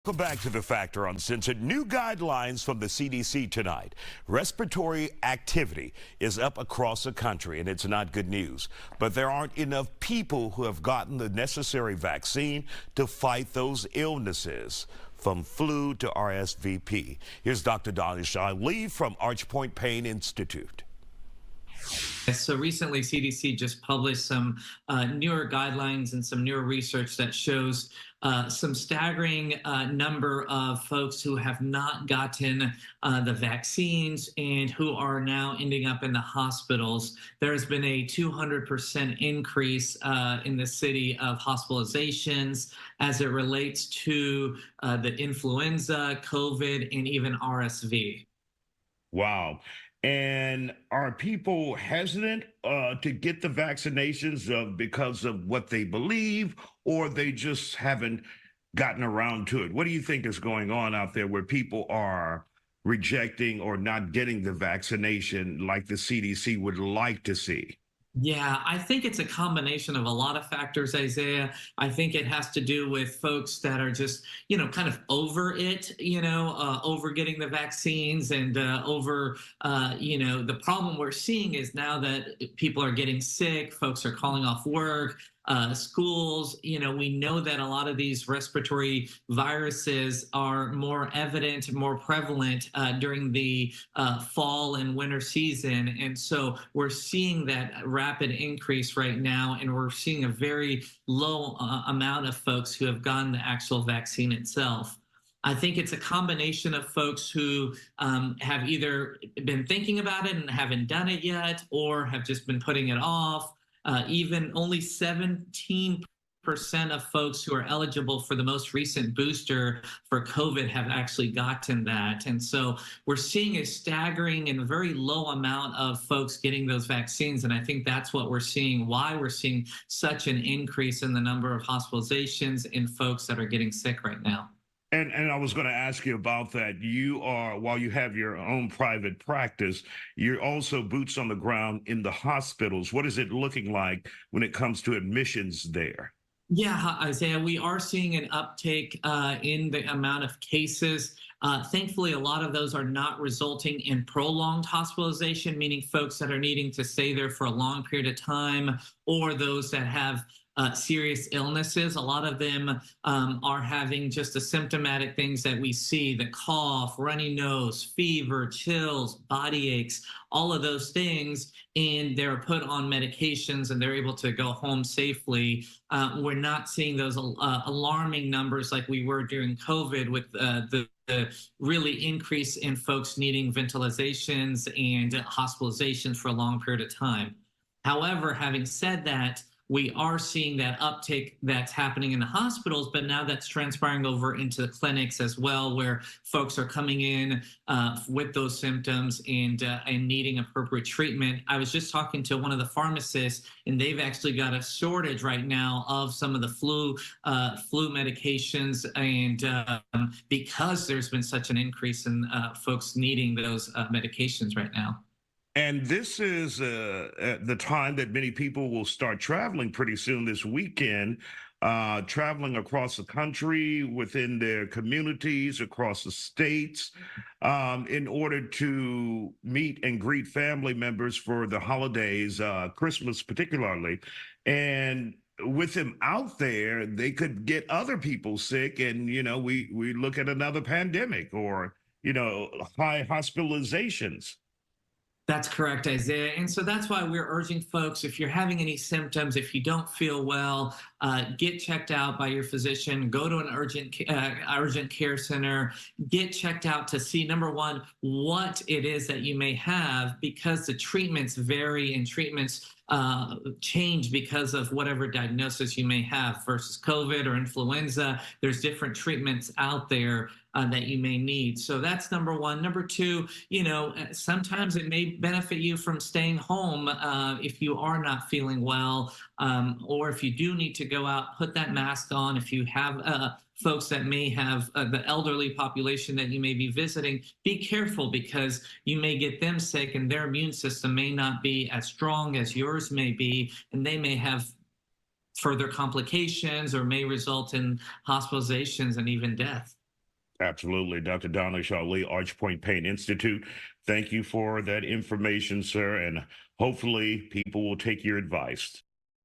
Welcome back to The Factor Uncensored. New guidelines from the CDC tonight. Respiratory activity is up across the country, and it's not good news. But there aren't enough people who have gotten the necessary vaccine to fight those illnesses, from flu to RSVP. Here's Dr. Danish Ali from Archpoint Pain Institute. So recently, CDC just published some newer guidelines and some newer research that shows some staggering number of folks who have not gotten the vaccines and who are now ending up in the hospitals. There has been a 200% increase in the city of hospitalizations as it relates to the influenza, COVID, and even RSV. Wow. And are people hesitant to get the vaccinations because of what they believe, or they just haven't gotten around to it? What do you think is going on out there where people are rejecting or not getting the vaccination like the CDC would like to see? Yeah, I think it's a combination of a lot of factors, Isaiah. I think it has to do with folks that are just, kind of over it, over getting the vaccines and the problem we're seeing is now that people are getting sick, folks are calling off work, schools, we know that a lot of these respiratory viruses are more evident, more prevalent during the fall and winter season. And so we're seeing that rapid increase right now, and we're seeing a very low amount of folks who have gotten the actual vaccine itself. I think it's a combination of folks who have either been thinking about it and haven't done it yet, or have just been putting it off. Even only 17% of folks who are eligible for the most recent booster for COVID have actually gotten that. And so we're seeing a staggering and very low amount of folks getting those vaccines. And I think that's what we're seeing, why we're seeing such an increase in the number of hospitalizations in folks that are getting sick right now. And I was going to ask you about that. You are, while you have your own private practice, you're also boots on the ground in the hospitals. What is it looking like when it comes to admissions there? Yeah, Isaiah, we are seeing an uptake in the amount of cases. Thankfully, a lot of those are not resulting in prolonged hospitalization, meaning folks that are needing to stay there for a long period of time, or those that have serious illnesses. A lot of them are having just the symptomatic things that we see: the cough, runny nose, fever, chills, body aches, all of those things, and they're put on medications and they're able to go home safely. We're not seeing those alarming numbers like we were during COVID with the really increase in folks needing ventilations and hospitalizations for a long period of time. However, having said that, we are seeing that uptick that's happening in the hospitals, but now that's transpiring over into the clinics as well, where folks are coming in with those symptoms and needing appropriate treatment. I was just talking to one of the pharmacists, and they've actually got a shortage right now of some of the flu medications, and because there's been such an increase in folks needing those medications right now. And this is the time that many people will start traveling pretty soon this weekend, traveling across the country, within their communities, across the states, in order to meet and greet family members for the holidays, Christmas particularly. And with them out there, they could get other people sick. And, we look at another pandemic or, high hospitalizations. That's correct, Isaiah. And so that's why we're urging folks, if you're having any symptoms, if you don't feel well, get checked out by your physician, go to an urgent care center, get checked out to see, number one, what it is that you may have, because the treatments vary and treatments change because of whatever diagnosis you may have versus COVID or influenza. There's different treatments out there that you may need. So that's number one. Number two, sometimes it may benefit you from staying home if you are not feeling well, or if you do need to go out, put that mask on. If you have folks that may have the elderly population that you may be visiting, be careful, because you may get them sick and their immune system may not be as strong as yours may be, and they may have further complications or may result in hospitalizations and even death. Absolutely. Dr. Danish Ali, Archpoint Pain Institute. Thank you for that information, sir. And hopefully people will take your advice.